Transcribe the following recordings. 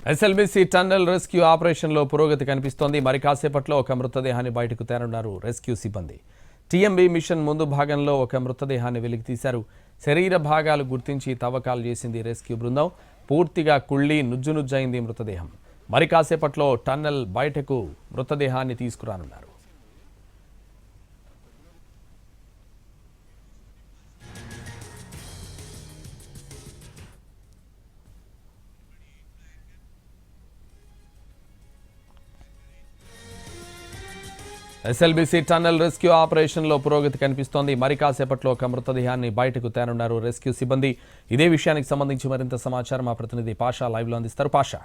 SLBC tunnel rescue ఆపరేషన్లో పురోగతి కనిపిస్తోంది. మరి కాసేపట్లో ఒక మృతదేహాన్ని బయటకు తేనున్నారు రెస్క్యూ సిబ్బంది. టీఎంబీ మిషన్ ముందు భాగంలో ఒక మృతదేహాన్ని వెలికి తీశారు. శరీర భాగాలు గుర్తించి తవ్వకాలు చేసింది రెస్క్యూ బృందం. పూర్తిగా కుళ్ళి నుజ్జునుజ్జైంది మృతదేహం. మరి కాసేపట్లో టన్నెల్ బయటకు మృతదేహాన్ని తీసుకురానున్నారు. ఎస్ఎల్బీసీ టన్నెల్ రెస్క్యూ ఆపరేషన్లో పురోగతి కనిపిస్తోంది. మరి కాసేపట్లో ఒక మృతదేహాన్ని బయటకు తేనున్నారు రెస్క్యూ సిబ్బంది. ఇదే విషయానికి సంబంధించి మరింత సమాచారం మా ప్రతినిధి పాషా లైవ్లో అందిస్తారు. పాషా,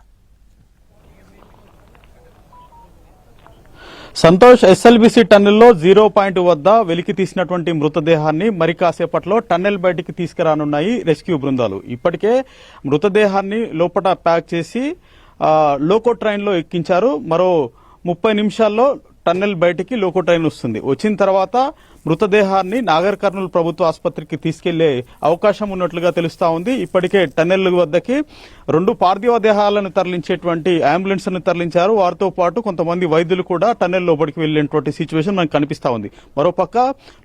సంతోష్, ఎస్ఎల్బీసీ టన్నెల్లో 0 పాయింట్ వద్ద వెలికి తీసినటువంటి మృతదేహాన్ని మరి కాసేపట్లో టన్నెల్ బయటికి తీసుకురానున్నాయి రెస్క్యూ బృందాలు. ఇప్పటికే మృతదేహాన్ని లోపల ప్యాక్ చేసి లోకో ట్రైన్లో ఎక్కించారు. మరో 30 నిమిషాల్లో టన్నెల్ బయటికి లోకో ట్రైన్ వస్తుంది. వచ్చిన తర్వాత మృతదేహాన్ని నాగర్ కర్నూలు ప్రభుత్వ ఆసుపత్రికి తీసుకెళ్లే అవకాశం ఉన్నట్లుగా తెలుస్తా ఉంది. ఇప్పటికే టన్నెల్ వద్దకి 2 పార్థివ దేహాలను తరలించేటువంటి అంబులెన్స్ ను తరలించారు. వారితో పాటు కొంతమంది వైద్యులు కూడా టన్నెల్ లోపలికి వెళ్లేటువంటి సిచ్యువేషన్ మనకు కనిపిస్తా ఉంది. మరోపక్క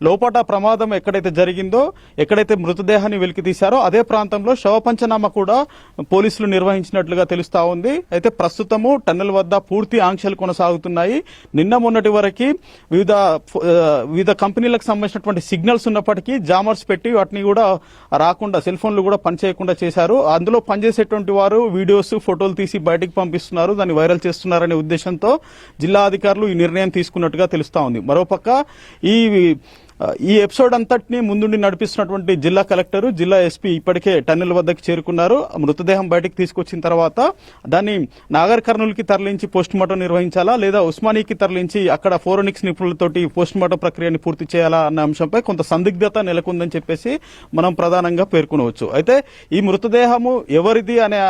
లోపట ప్రమాదం ఎక్కడైతే జరిగిందో, ఎక్కడైతే మృతదేహాన్ని వెలికి తీశారో అదే ప్రాంతంలో శవ పంచనామా కూడా పోలీసులు నిర్వహించినట్లుగా తెలుస్తా ఉంది. అయితే ప్రస్తుతము టన్నెల్ వద్ద పూర్తి ఆంక్షలు కొనసాగుతున్నాయి. నిన్న మొన్నటి వరకు వివిధ కంపెనీలకు సంబంధించినటువంటి సిగ్నల్స్ ఉన్నప్పటికీ జామర్స్ పెట్టి వాటిని కూడా రాకుండా, సెల్ ఫోన్లు కూడా పనిచేయకుండా చేశారు. అందులో పనిచేసేటువంటి వారు వీడియోస్, ఫోటోలు తీసి బయటకు పంపిస్తున్నారు, దాన్ని వైరల్ చేస్తున్నారనే ఉద్దేశంతో జిల్లా అధికారులు ఈ నిర్ణయం తీసుకున్నట్టుగా తెలుస్తా ఉంది. మరోపక్క ఈ ఎపిసోడ్ అంతటినీ ముందుండి నడిపిస్తున్నటువంటి జిల్లా కలెక్టర్, జిల్లా ఎస్పీ ఇప్పటికే టన్నెల్ వద్దకు చేరుకున్నారు. మృతదేహం బయటకు తీసుకొచ్చిన తర్వాత దాన్ని నాగర్ కర్నూలుకి తరలించి పోస్ట్ మార్టం నిర్వహించాలా లేదా ఉస్మానియాకి తరలించి అక్కడ ఫోరెనిక్స్ నిపుణులతోటి పోస్ట్ మార్టం ప్రక్రియని పూర్తి చేయాలా అన్న అంశంపై కొంత సందిగ్ధత నెలకొందని చెప్పేసి మనం ప్రధానంగా పేర్కొనవచ్చు. అయితే ఈ మృతదేహము ఎవరిది అనే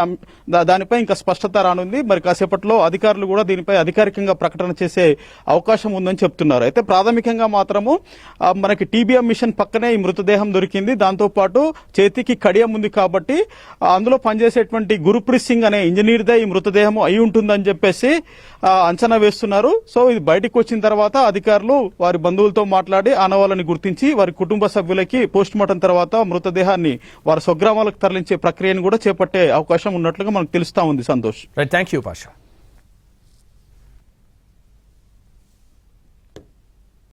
దానిపై ఇంకా స్పష్టత రానుంది. మరి కాసేపట్లో అధికారులు కూడా దీనిపై అధికారికంగా ప్రకటన చేసే అవకాశం ఉందని చెప్తున్నారు. అయితే ప్రాథమికంగా మాత్రము మనకి టీబీఎం మిషన్ పక్కనే ఈ మృతదేహం దొరికింది. దాంతో పాటు చేతికి కడియం ఉంది కాబట్టి అందులో పనిచేసేటువంటి గురుప్రీత్ సింగ్ అనే ఇంజనీర్దే ఈ మృతదేహం అయి ఉంటుందని చెప్పేసి అంచనా వేస్తున్నారు. సో ఇది బయటకు వచ్చిన తర్వాత అధికారులు వారి బంధువులతో మాట్లాడి ఆనవాళ్ళని గుర్తించి వారి కుటుంబ సభ్యులకి పోస్ట్ మార్టం తర్వాత మృతదేహాన్ని వారి స్వగ్రామాలకు తరలించే ప్రక్రియను కూడా చేపట్టే అవకాశం ఉన్నట్లుగా మనకు తెలుస్తా ఉంది. Santosh, thank you Pasha.